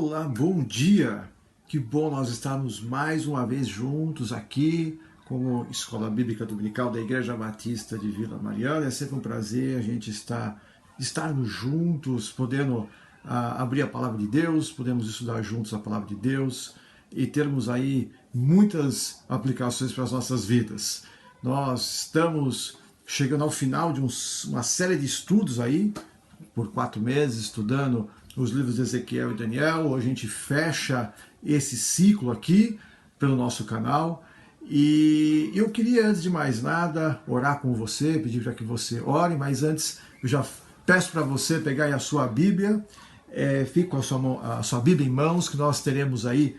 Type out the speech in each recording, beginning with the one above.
Olá, bom dia! Que bom nós estarmos mais uma vez juntos aqui como Escola Bíblica Dominical da Igreja Batista de Vila Mariana. É sempre um prazer a gente estarmos juntos, podendo abrir a Palavra de Deus, podemos estudar juntos a Palavra de Deus e termos aí muitas aplicações para as nossas vidas. Nós estamos chegando ao final de uma série de estudos aí, por 4 meses, estudando os livros de Ezequiel e Daniel. Hoje a gente fecha esse ciclo aqui pelo nosso canal. E eu queria, antes de mais nada, orar com você, pedir para que você ore, mas antes eu já peço para você pegar aí a sua Bíblia, fique com a sua Bíblia em mãos, que nós teremos aí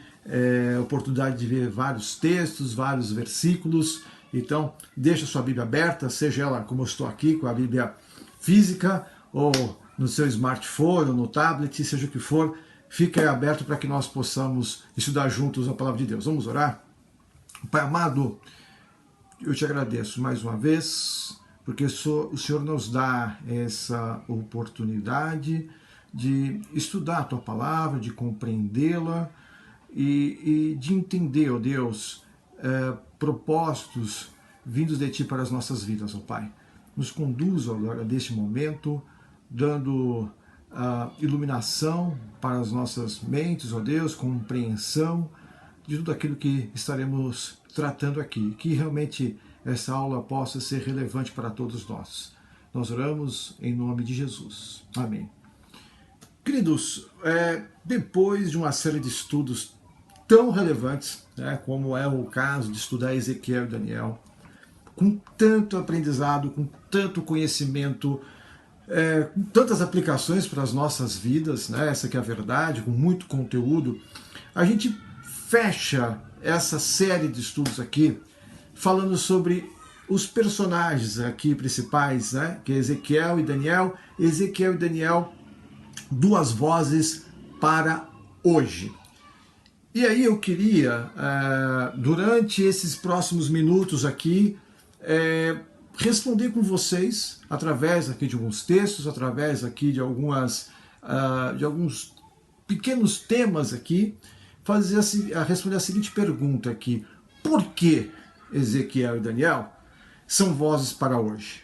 oportunidade de ver vários textos, vários versículos. Então, deixa a sua Bíblia aberta, seja ela como eu estou aqui, com a Bíblia física, ou no seu smartphone, ou no tablet, seja o que for, fique aí aberto para que nós possamos estudar juntos a Palavra de Deus. Vamos orar? Pai amado, eu te agradeço mais uma vez, porque o Senhor nos dá essa oportunidade de estudar a Tua Palavra, de compreendê-la e de entender, ó Deus, propósitos vindos de Ti para as nossas vidas, ó Pai. Nos conduza agora neste momento, dando iluminação para as nossas mentes, ó Deus, compreensão de tudo aquilo que estaremos tratando aqui, que realmente essa aula possa ser relevante para todos nós. Nós oramos em nome de Jesus. Amém. Queridos, depois de uma série de estudos tão relevantes, como é o caso de estudar Ezequiel e Daniel, com tanto aprendizado, com tanto conhecimento, com tantas aplicações para as nossas vidas, essa que é a verdade, com muito conteúdo, a gente fecha essa série de estudos aqui falando sobre os personagens aqui principais, que é Ezequiel e Daniel. Ezequiel e Daniel, duas vozes para hoje. E aí eu queria, durante esses próximos minutos aqui, responder com vocês, através aqui de alguns textos, através aqui de alguns pequenos temas aqui, responder a seguinte pergunta aqui: por que Ezequiel e Daniel são vozes para hoje?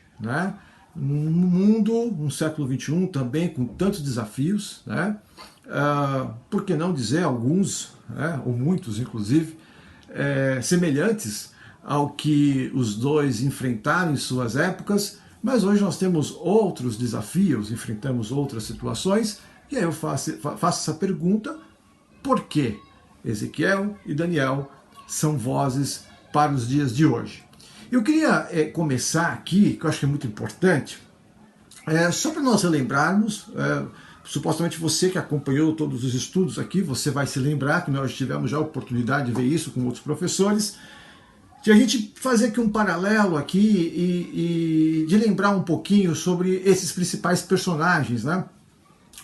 Num mundo, no século XXI, também com tantos desafios, por que não dizer alguns, ou muitos inclusive, semelhantes ao que os dois enfrentaram em suas épocas, mas hoje nós temos outros desafios, enfrentamos outras situações, e aí eu faço essa pergunta: por que Ezequiel e Daniel são vozes para os dias de hoje? Eu queria começar aqui, que eu acho que é muito importante, só para nós relembrarmos, supostamente você que acompanhou todos os estudos aqui, você vai se lembrar que nós tivemos já a oportunidade de ver isso com outros professores, de a gente fazer aqui um paralelo aqui e de lembrar um pouquinho sobre esses principais personagens,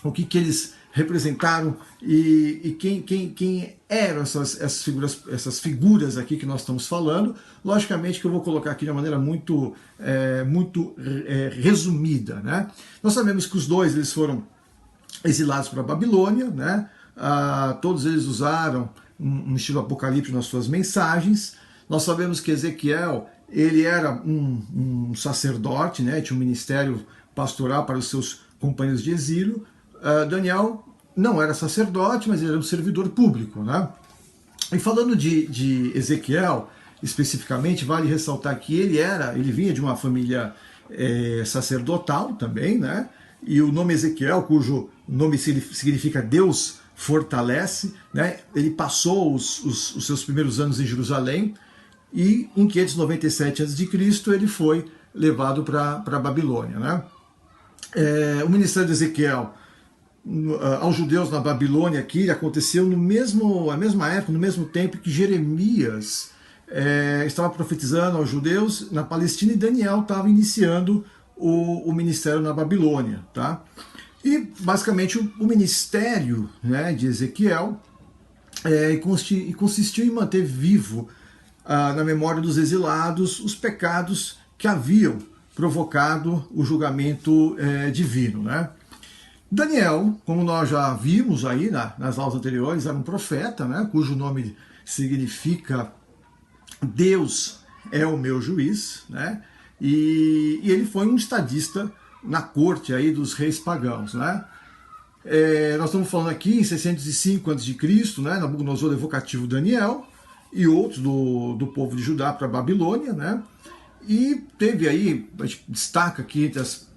o que eles representaram e quem eram essas figuras aqui que nós estamos falando. Logicamente que eu vou colocar aqui de uma maneira muito resumida. Nós sabemos que os dois eles foram exilados para a Babilônia, todos eles usaram um estilo apocalíptico nas suas mensagens. Nós sabemos que Ezequiel ele era um sacerdote, tinha um ministério pastoral para os seus companheiros de exílio. Daniel não era sacerdote, mas ele era um servidor público. E falando de Ezequiel, especificamente, vale ressaltar que ele vinha de uma família sacerdotal também, e o nome Ezequiel, cujo nome significa Deus fortalece, ele passou os seus primeiros anos em Jerusalém, e em 597 a.C. ele foi levado para a Babilônia. O ministério de Ezequiel aos judeus na Babilônia aqui aconteceu na mesma época, no mesmo tempo que Jeremias estava profetizando aos judeus na Palestina, e Daniel estava iniciando o ministério na Babilônia. E basicamente o ministério de Ezequiel consistiu em manter vivo na memória dos exilados os pecados que haviam provocado o julgamento divino. Daniel, como nós já vimos aí nas aulas anteriores, era um profeta, né, cujo nome significa Deus é o meu juiz, né, e ele foi um estadista na corte aí dos reis pagãos, né. Nós estamos falando aqui em 605 a.C., né, Nabucodonosor levou cativo Daniel e outros do povo de Judá para a Babilônia, né, e teve aí, a gente destaca aqui entre as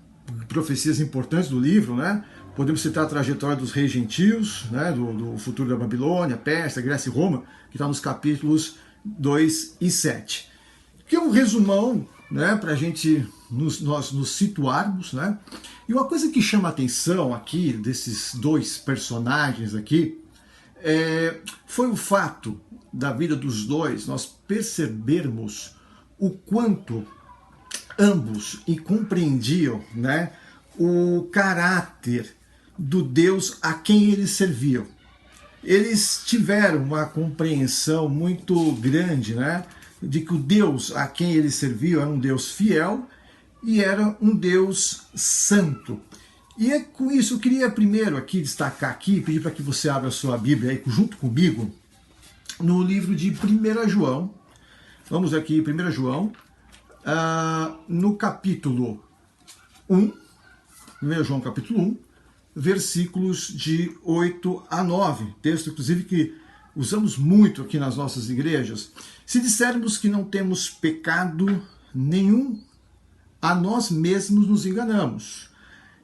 profecias importantes do livro, né, podemos citar a trajetória dos reis gentios, né, do futuro da Babilônia, Pérsia, Grécia e Roma, que está nos capítulos 2 e 7. Que é um resumão, né, para a gente nós nos situarmos, né? E uma coisa que chama a atenção aqui desses dois personagens aqui foi o fato da vida dos dois, nós percebermos o quanto ambos compreendiam, né, o caráter do Deus a quem eles serviam. Eles tiveram uma compreensão muito grande, né, de que o Deus a quem eles serviam era um Deus fiel e era um Deus santo. E é com isso eu queria primeiro aqui destacar aqui, pedir para que você abra a sua Bíblia aí junto comigo, no livro de 1 João. Vamos aqui, 1 João, no capítulo 1, 1 João capítulo 1, versículos de 8 a 9. Texto, inclusive, que usamos muito aqui nas nossas igrejas. Se dissermos que não temos pecado nenhum, a nós mesmos nos enganamos.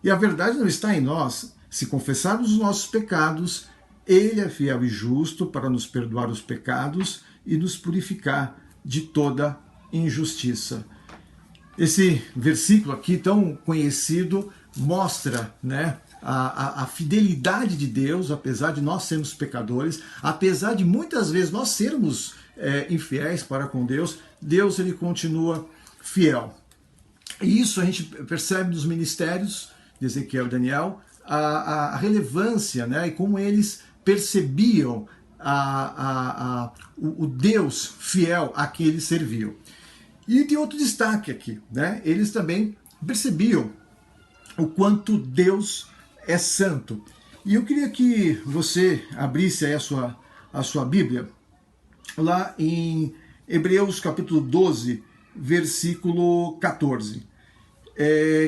E a verdade não está em nós. Se confessarmos os nossos pecados, Ele é fiel e justo para nos perdoar os pecados e nos purificar de toda injustiça. Esse versículo aqui tão conhecido mostra, né, a fidelidade de Deus, apesar de nós sermos pecadores, apesar de muitas vezes nós sermos infiéis para com Deus, Deus ele continua fiel. E isso a gente percebe nos ministérios de Ezequiel e Daniel, a relevância, né, e como eles percebiam o Deus fiel a quem eles serviam. E tem outro destaque aqui, né? Eles também percebiam o quanto Deus é santo. E eu queria que você abrisse aí a sua Bíblia, lá em Hebreus capítulo 12, versículo 14,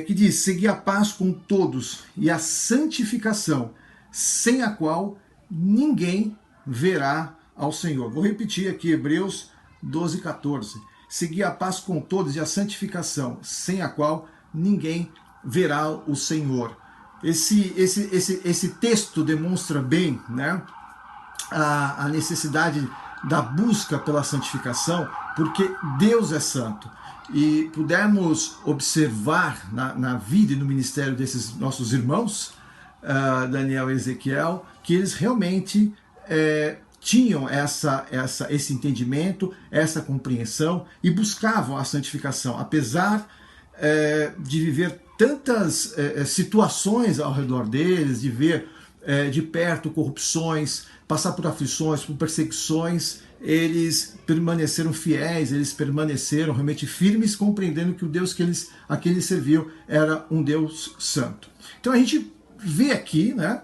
que diz: segui a paz com todos e a santificação, sem a qual ninguém verá ao Senhor. Vou repetir aqui, Hebreus 12, 14. Seguir a paz com todos e a santificação, sem a qual ninguém verá o Senhor. Esse texto demonstra bem, né, a necessidade da busca pela santificação, porque Deus é santo. E pudermos observar na vida e no ministério desses nossos irmãos, Daniel e Ezequiel, que eles realmente tinham esse entendimento, essa compreensão e buscavam a santificação, apesar de viver tantas situações ao redor deles, de ver de perto corrupções, passar por aflições, por perseguições, eles permaneceram fiéis, eles permaneceram realmente firmes, compreendendo que o Deus a quem eles serviam era um Deus santo. Então a gente vê aqui, né,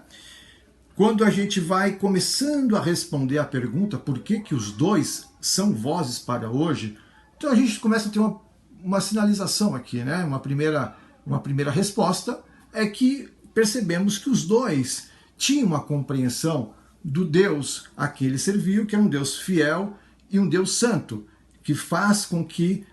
quando a gente vai começando a responder a pergunta por que os dois são vozes para hoje, então a gente começa a ter uma sinalização aqui, né? Uma primeira resposta é que percebemos que os dois tinham uma compreensão do Deus a quem eles serviam, que é um Deus fiel e um Deus santo, que faz com que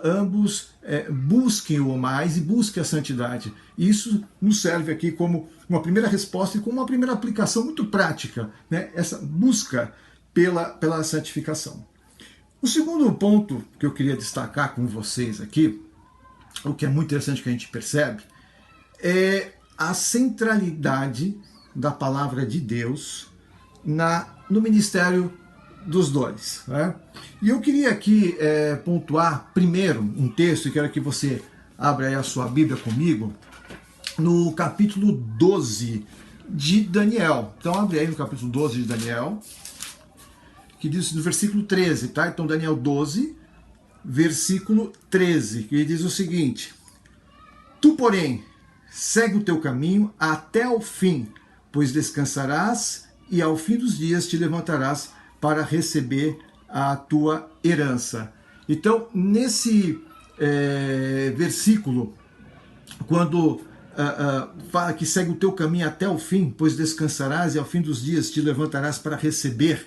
ambos busquem o mais e busquem a santidade. Isso nos serve aqui como uma primeira resposta e como uma primeira aplicação muito prática, né? Essa busca pela santificação. O segundo ponto que eu queria destacar com vocês aqui, o que é muito interessante que a gente percebe, é a centralidade da palavra de Deus no ministério dos dois, né? E eu queria aqui pontuar primeiro um texto, e quero que você abra aí a sua Bíblia comigo, no capítulo 12 de Daniel. Então abre aí no capítulo 12 de Daniel, que diz no versículo 13, tá? Então Daniel 12, versículo 13, que diz o seguinte: tu, porém, segue o teu caminho até o fim, pois descansarás e ao fim dos dias te levantarás para receber a tua herança. Então, nesse versículo, quando fala que segue o teu caminho até o fim, pois descansarás e ao fim dos dias te levantarás para receber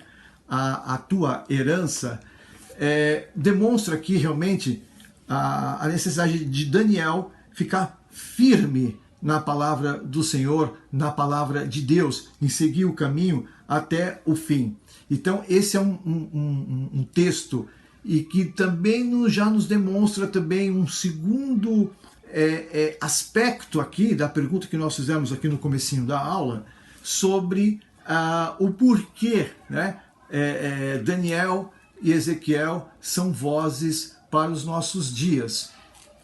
a tua herança, demonstra aqui realmente a necessidade de Daniel ficar firme na palavra do Senhor, na palavra de Deus, em seguir o caminho até o fim. Então, esse é um texto e que também já nos demonstra também um segundo aspecto aqui da pergunta que nós fizemos aqui no comecinho da aula sobre o porquê, né? Daniel e Ezequiel são vozes para os nossos dias.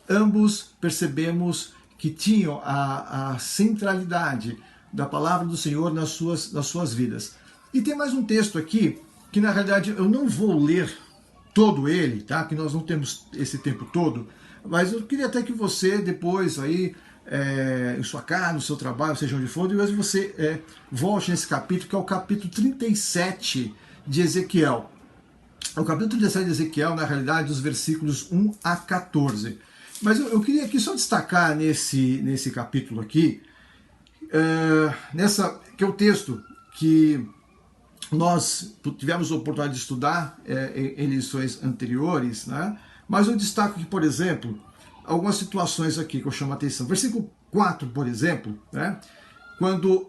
Ambos percebemos que tinham a centralidade da palavra do Senhor nas suas vidas. E tem mais um texto aqui, que na realidade eu não vou ler todo ele, tá? Que nós não temos esse tempo todo, mas eu queria até que você depois aí, em sua casa, no seu trabalho, seja onde for, depois você volte nesse capítulo, que é o capítulo 37 de Ezequiel. O capítulo 37 de Ezequiel, na realidade, dos versículos 1 a 14. Mas eu queria aqui só destacar nesse capítulo aqui, que é o texto que nós tivemos a oportunidade de estudar em lições anteriores, né? Mas eu destaco aqui, por exemplo, algumas situações aqui que eu chamo a atenção. Versículo 4, por exemplo, né? Quando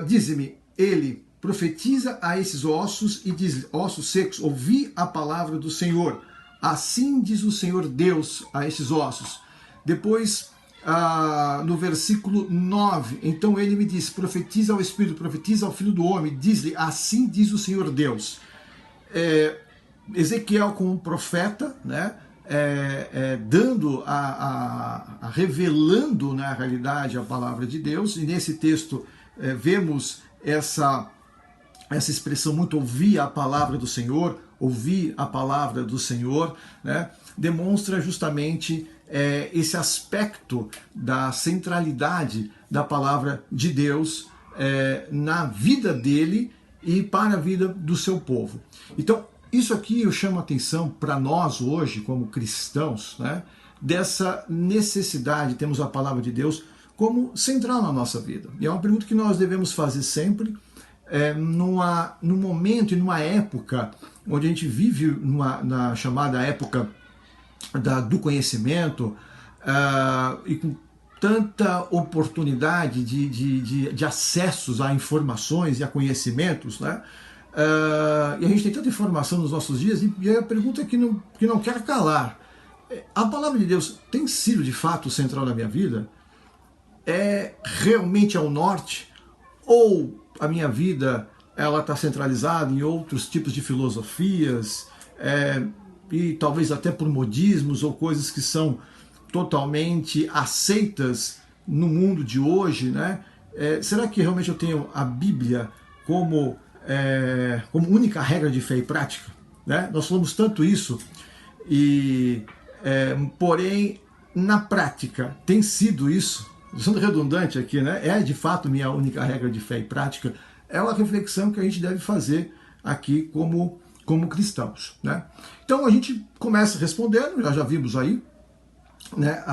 diz-me, ele profetiza a esses ossos e diz, ossos secos, ouvi a palavra do Senhor. Assim diz o Senhor Deus a esses ossos. Depois, no versículo 9, então ele me diz, profetiza ao Espírito, profetiza ao Filho do Homem, diz-lhe, assim diz o Senhor Deus. Ezequiel como profeta, né? Revelando na realidade a palavra de Deus, e nesse texto vemos essa expressão muito ouvir a palavra do Senhor, ouvir a palavra do Senhor, né? Demonstra justamente esse aspecto da centralidade da palavra de Deus na vida dele e para a vida do seu povo. Então, isso aqui eu chamo a atenção para nós hoje, como cristãos, né? Dessa necessidade, temos a palavra de Deus como central na nossa vida. E é uma pergunta que nós devemos fazer sempre, num momento e numa época onde a gente vive na chamada época do conhecimento, e com tanta oportunidade de acessos a informações e a conhecimentos, né? E a gente tem tanta informação nos nossos dias, e a pergunta que não quer calar: a palavra de Deus tem sido de fato central na minha vida? Realmente ao norte? Ou a minha vida ela está centralizada em outros tipos de filosofias, e talvez até por modismos ou coisas que são totalmente aceitas no mundo de hoje, né? Será que realmente eu tenho a Bíblia como única regra de fé e prática, né? Nós falamos tanto isso, porém na prática tem sido isso, sendo redundante aqui, né? De fato minha única regra de fé e prática. É uma reflexão que a gente deve fazer aqui como cristãos, né? Então a gente começa respondendo, já vimos aí, né,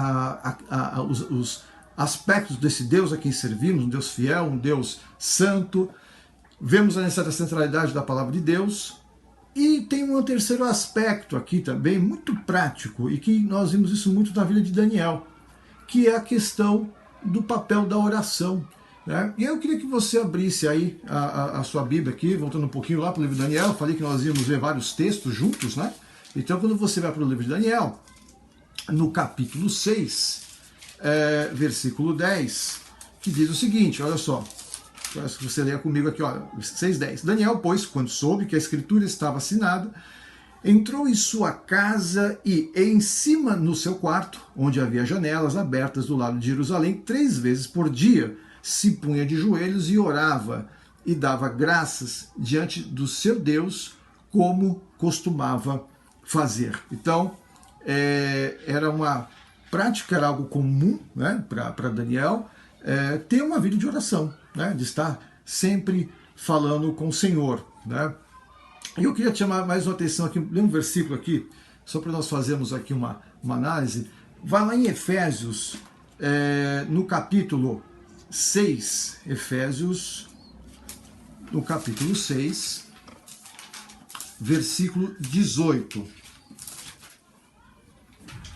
os aspectos desse Deus a quem servimos, um Deus fiel, um Deus santo. Vemos a necessidade da centralidade da palavra de Deus. E tem um terceiro aspecto aqui também, muito prático, e que nós vimos isso muito na vida de Daniel, que é a questão do papel da oração, né? E eu queria que você abrisse aí a sua Bíblia aqui, voltando um pouquinho lá para o livro de Daniel. Eu falei que nós íamos ver vários textos juntos, né? Então, quando você vai para o livro de Daniel, no capítulo 6, versículo 10, que diz o seguinte, olha só, peço que você leia comigo aqui, olha, 6:10. Daniel, pois, quando soube que a escritura estava assinada, entrou em sua casa e, em cima no seu quarto, onde havia janelas abertas do lado de Jerusalém, 3 vezes por dia, se punha de joelhos e orava, e dava graças diante do seu Deus, como costumava fazer. Então, era uma prática, era algo comum, né, para Daniel, ter uma vida de oração, né? De estar sempre falando com o Senhor, né? E eu queria te chamar mais uma atenção aqui, ler um versículo aqui, só para nós fazermos aqui uma análise. Vai lá em Efésios, no capítulo 6, Efésios, no capítulo 6, versículo 18.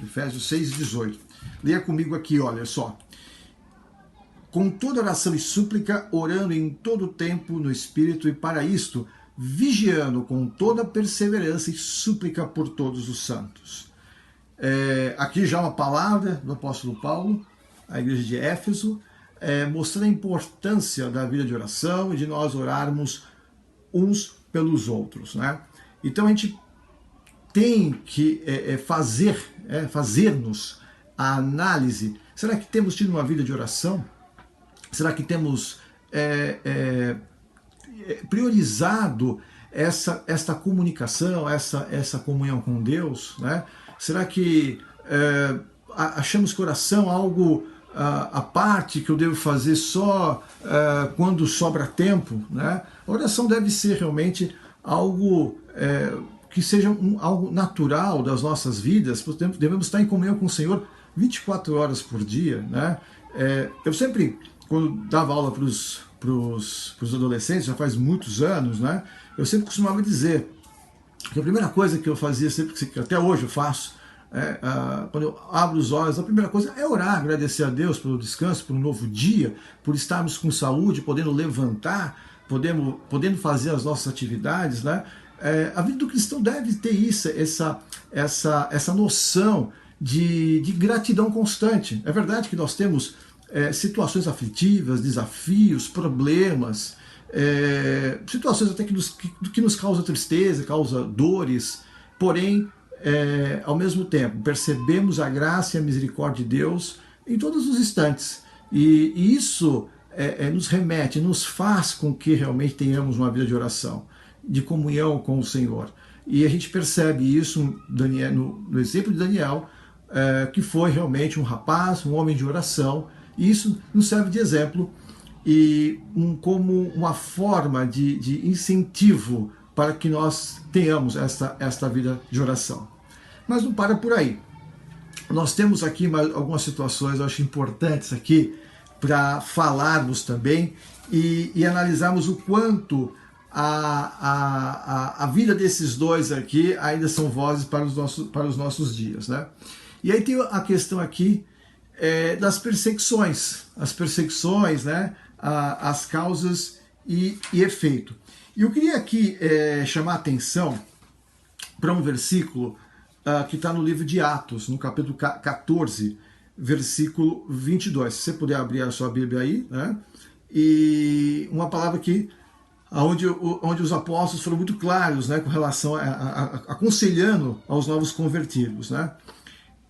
Efésios 6, 18. Leia comigo aqui, olha só. Com toda oração e súplica, orando em todo tempo no Espírito, e para isto, vigiando com toda perseverança e súplica por todos os santos. Aqui já uma palavra do apóstolo Paulo, à igreja de Éfeso, mostrando a importância da vida de oração e de nós orarmos uns pelos outros, né? Então a gente tem que fazermos a análise. Será que temos tido uma vida de oração? Será que temos priorizado esta comunicação, essa comunhão com Deus, né? Será que achamos que oração é algo à parte que eu devo fazer só quando sobra tempo, né? A oração deve ser realmente algo que seja algo natural das nossas vidas. Portanto, devemos estar em comunhão com o Senhor 24 horas por dia, né? Eu sempre, quando dava aula para os adolescentes, já faz muitos anos, né? Eu sempre costumava dizer que a primeira coisa que eu fazia, sempre que até hoje eu faço, quando eu abro os olhos, a primeira coisa é orar, agradecer a Deus pelo descanso, por um novo dia, por estarmos com saúde, podendo levantar, podendo fazer as nossas atividades, né? A vida do cristão deve ter isso, essa noção de gratidão constante. É verdade que nós temos situações aflitivas, desafios, problemas, situações até que nos causa tristeza, causa dores, porém, ao mesmo tempo, percebemos a graça e a misericórdia de Deus em todos os instantes. E isso nos remete, nos faz com que realmente tenhamos uma vida de oração, de comunhão com o Senhor. E a gente percebe isso no exemplo de Daniel, que foi realmente um rapaz, um homem de oração, e isso nos serve de exemplo e como uma forma de incentivo para que nós tenhamos esta vida de oração. Mas não para por aí. Nós temos aqui algumas situações, eu acho importantes aqui, para falarmos também e analisarmos o quanto a vida desses dois aqui ainda são vozes para os nossos dias, né? E aí tem a questão aqui das perseguições, né? As causas e efeito. E eu queria aqui chamar a atenção para um versículo que está no livro de Atos, no capítulo 14, versículo 22. Se você puder abrir a sua Bíblia aí, né? E uma palavra aqui onde os apóstolos foram muito claros, né, com relação aconselhando aos novos convertidos, né?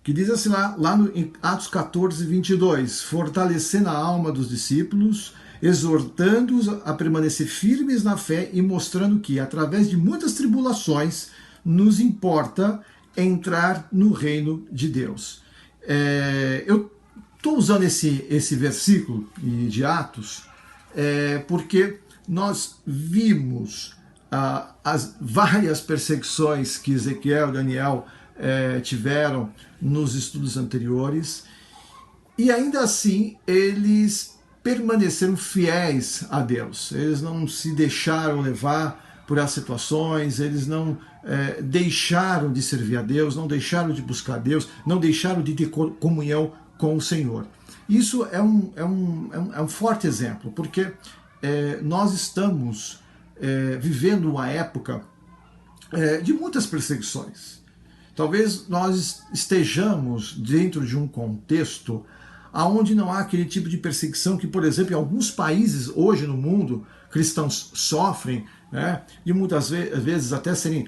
Que diz assim em Atos 14, 22, fortalecendo a alma dos discípulos, exortando-os a permanecer firmes na fé e mostrando que, através de muitas tribulações, nos importa entrar no reino de Deus. Eu estou usando esse versículo de Atos porque nós vimos as várias perseguições que Ezequiel e Daniel tiveram nos estudos anteriores, e ainda assim eles permaneceram fiéis a Deus. Eles não se deixaram levar por essas situações, eles não deixaram de servir a Deus, não deixaram de buscar a Deus, não deixaram de ter comunhão com o Senhor. Isso é um forte exemplo, porque nós estamos vivendo uma época de muitas perseguições. Talvez nós estejamos dentro de um contexto onde não há aquele tipo de perseguição que, por exemplo, em alguns países hoje no mundo, cristãos sofrem, né, e muitas vezes até serem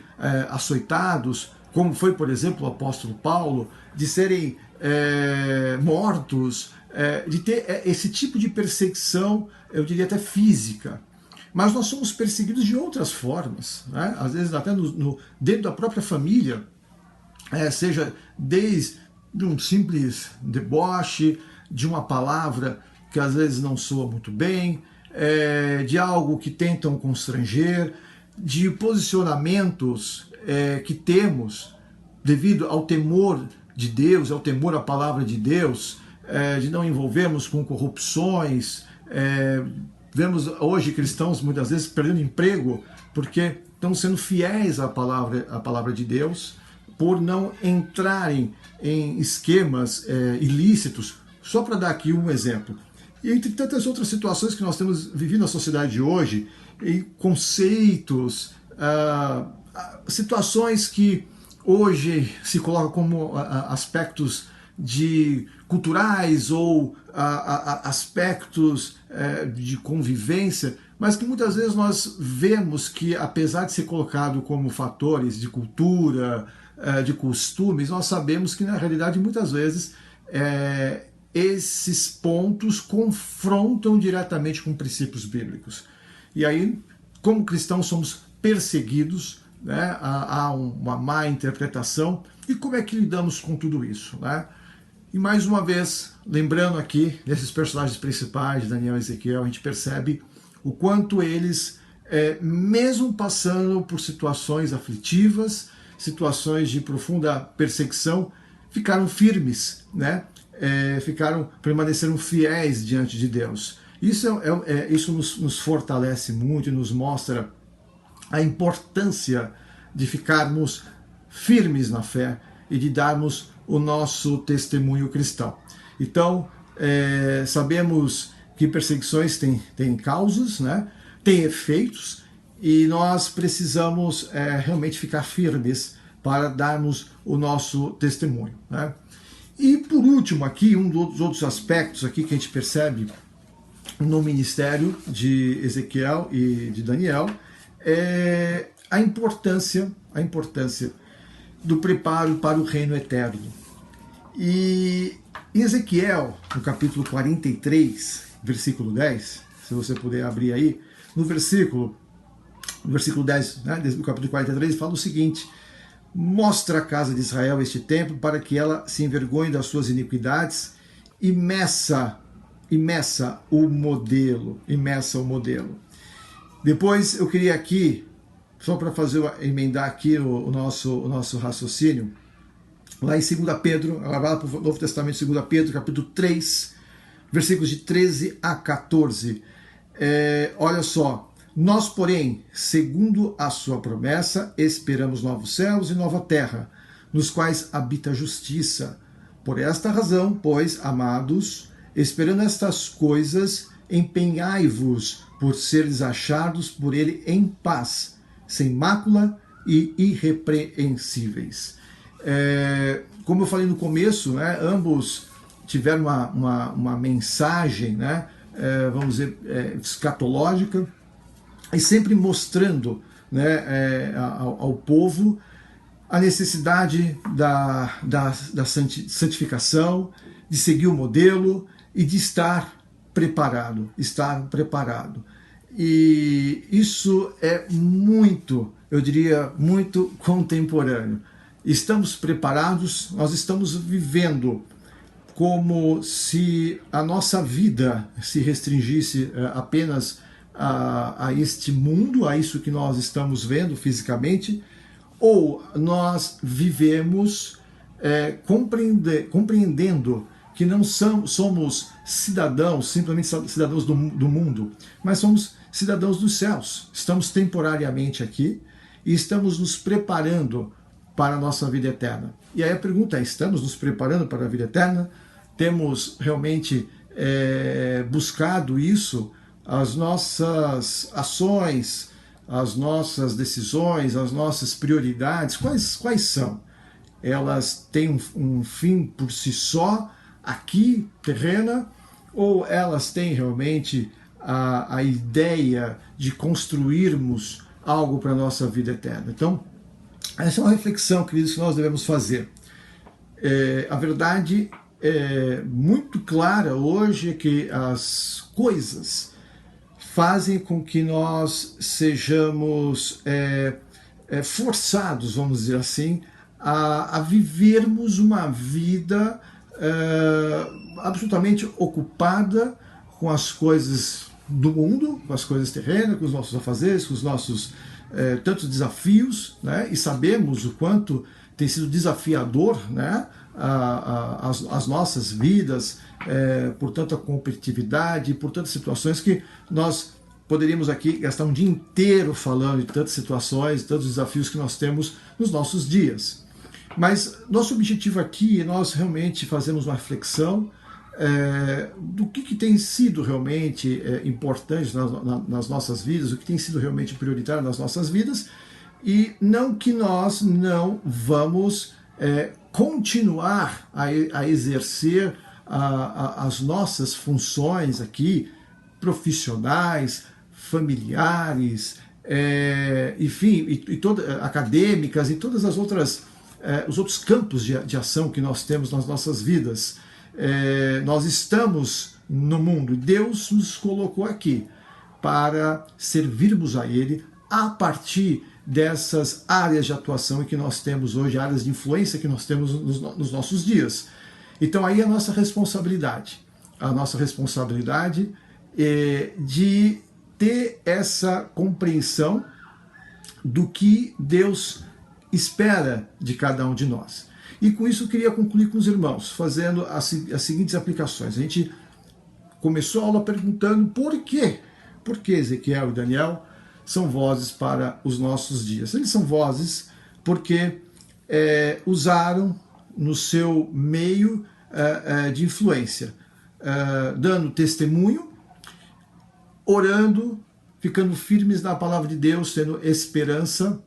açoitados, como foi, por exemplo, o apóstolo Paulo, de serem mortos, de ter esse tipo de perseguição, eu diria até física. Mas nós somos perseguidos de outras formas, né? Às vezes até dentro da própria família, seja desde um simples deboche, de uma palavra que às vezes não soa muito bem, de algo que tentam constranger, de posicionamentos que temos devido ao temor de Deus, ao temor à palavra de Deus, de não envolvermos com corrupções. Vemos hoje cristãos muitas vezes perdendo emprego porque estão sendo fiéis à palavra de Deus, por não entrarem em esquemas ilícitos. Só para dar aqui um exemplo. E entre tantas outras situações que nós temos vivido na sociedade de hoje, em conceitos, situações que hoje se colocam como aspectos culturais ou aspectos de convivência, mas que muitas vezes nós vemos que, apesar de ser colocado como fatores de cultura, de costumes, nós sabemos que na realidade muitas vezes esses pontos confrontam diretamente com princípios bíblicos. E aí, como cristãos, somos perseguidos, né? Há uma má interpretação. E como é que lidamos com tudo isso, né? E mais uma vez, lembrando aqui desses personagens principais, Daniel e Ezequiel, a gente percebe o quanto eles, mesmo passando por situações aflitivas, situações de profunda perseguição, ficaram firmes, né? Permaneceram fiéis diante de Deus. Isso nos fortalece muito e nos mostra a importância de ficarmos firmes na fé e de darmos o nosso testemunho cristão. Então, sabemos que perseguições têm causas, né? Têm efeitos, e nós precisamos realmente ficar firmes para darmos o nosso testemunho, né? E por último aqui, um dos outros aspectos aqui que a gente percebe no ministério de Ezequiel e de Daniel é a importância do preparo para o reino eterno. E em Ezequiel, no capítulo 43, versículo 10, se você puder abrir aí, no versículo 10, né, do capítulo 43, fala o seguinte: mostra a casa de Israel este templo para que ela se envergonhe das suas iniquidades e meça o modelo. Depois eu queria aqui, só para emendar aqui o nosso raciocínio, lá em 2 Pedro, lá para o Novo Testamento, 2 Pedro, capítulo 3, versículos de 13 a 14. Olha só: nós, porém, segundo a sua promessa, esperamos novos céus e nova terra, nos quais habita a justiça. Por esta razão, pois, amados, esperando estas coisas, empenhai-vos por seres achados por ele em paz, sem mácula e irrepreensíveis. Como eu falei no começo, né, ambos tiveram uma mensagem, né, vamos dizer, escatológica, e sempre mostrando, né, ao povo a necessidade da santificação, de seguir o modelo e de estar preparado. E isso é muito, eu diria, muito contemporâneo. Estamos preparados, nós estamos vivendo como se a nossa vida se restringisse apenas a este mundo, a isso que nós estamos vendo fisicamente, ou nós vivemos compreendendo que não somos cidadãos, simplesmente cidadãos do mundo, mas somos cidadãos dos céus. Estamos temporariamente aqui e estamos nos preparando para a nossa vida eterna. E aí a pergunta é: estamos nos preparando para a vida eterna? Temos realmente buscado isso? As nossas ações, as nossas decisões, as nossas prioridades, quais são? Elas têm um fim por si só, aqui, terrena, ou elas têm realmente a ideia de construirmos algo para a nossa vida eterna? Então, essa é uma reflexão, queridos, que nós devemos fazer. A verdade é muito clara hoje, que as coisas fazem com que nós sejamos forçados, vamos dizer assim, a vivermos uma vida absolutamente ocupada, com as coisas do mundo, com as coisas terrenas, com os nossos afazeres, com os nossos tantos desafios, né? E sabemos o quanto tem sido desafiador, né? As nossas vidas, por tanta competitividade, por tantas situações que nós poderíamos aqui gastar um dia inteiro falando de tantas situações, tantos desafios que nós temos nos nossos dias. Mas nosso objetivo aqui é nós realmente fazermos uma reflexão do que tem sido realmente importante nas nossas vidas, o que tem sido realmente prioritário nas nossas vidas, e não que nós não vamos continuar a exercer as nossas funções aqui, profissionais, familiares, enfim, acadêmicas e todas as outras os outros campos de ação que nós temos nas nossas vidas. Nós estamos no mundo, Deus nos colocou aqui para servirmos a Ele a partir dessas áreas de atuação que nós temos hoje, áreas de influência que nós temos nos nossos dias. Então aí a nossa responsabilidade é de ter essa compreensão do que Deus espera de cada um de nós. E com isso eu queria concluir com os irmãos, fazendo as seguintes aplicações. A gente começou a aula perguntando por quê? Por que Ezequiel e Daniel são vozes para os nossos dias? Eles são vozes porque usaram no seu meio de influência, dando testemunho, orando, ficando firmes na palavra de Deus, tendo esperança,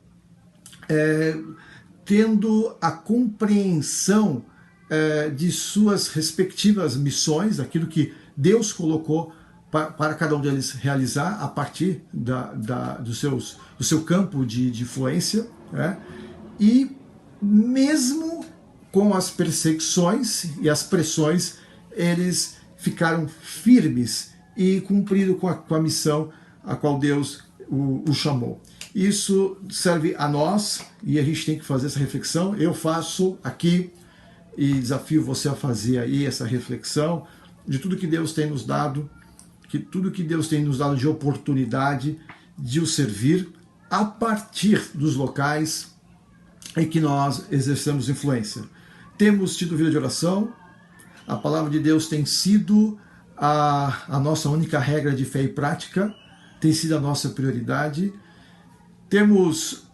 tendo a compreensão de suas respectivas missões, aquilo que Deus colocou para cada um deles realizar a partir do seu campo de influência, né? E mesmo com as perseguições e as pressões, eles ficaram firmes e cumpriram com a missão a qual Deus o chamou. Isso serve a nós e a gente tem que fazer essa reflexão. Eu faço aqui e desafio você a fazer aí essa reflexão de tudo que Deus tem nos dado, tudo que Deus tem nos dado de oportunidade de o servir a partir dos locais em que nós exercemos influência. Temos tido vida de oração, a palavra de Deus tem sido a nossa única regra de fé e prática, tem sido a nossa prioridade. Temos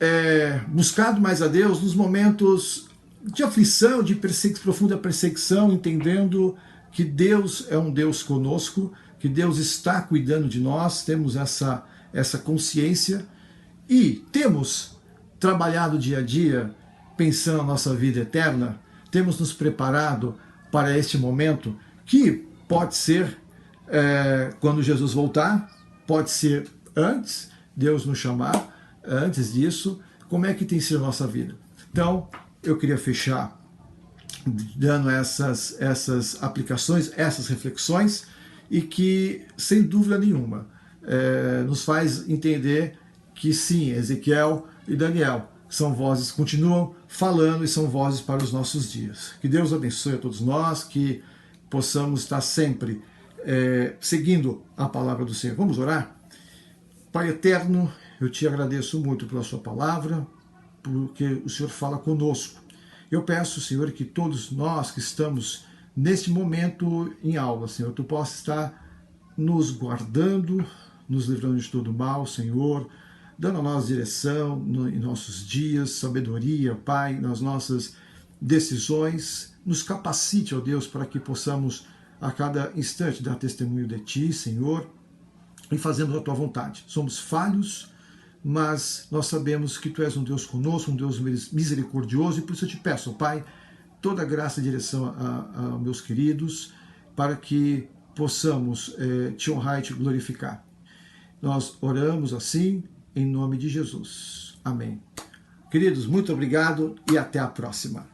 buscado mais a Deus nos momentos de aflição, de profunda perseguição, entendendo que Deus é um Deus conosco, que Deus está cuidando de nós, temos essa consciência e temos trabalhado dia a dia pensando na nossa vida eterna, temos nos preparado para este momento que pode ser quando Jesus voltar, pode ser antes, Deus nos chamar, antes disso, como é que tem sido a nossa vida. Então, eu queria fechar dando essas aplicações, essas reflexões, e que, sem dúvida nenhuma, nos faz entender que sim, Ezequiel e Daniel são vozes, continuam falando e são vozes para os nossos dias. Que Deus abençoe a todos nós, que possamos estar sempre seguindo a palavra do Senhor. Vamos orar? Pai eterno, eu te agradeço muito pela sua palavra, porque o Senhor fala conosco. Eu peço, Senhor, que todos nós que estamos neste momento em aula, Senhor, tu possa estar nos guardando, nos livrando de todo mal, Senhor, dando a nós direção em nossos dias, sabedoria, Pai, nas nossas decisões. Nos capacite, ó Deus, para que possamos a cada instante dar testemunho de Ti, Senhor, e fazendo a Tua vontade. Somos falhos, mas nós sabemos que Tu és um Deus conosco, um Deus misericordioso, e por isso eu te peço, Pai, toda a graça e direção a meus queridos, para que possamos Te honrar e Te glorificar. Nós oramos assim, em nome de Jesus. Amém. Queridos, muito obrigado e até a próxima.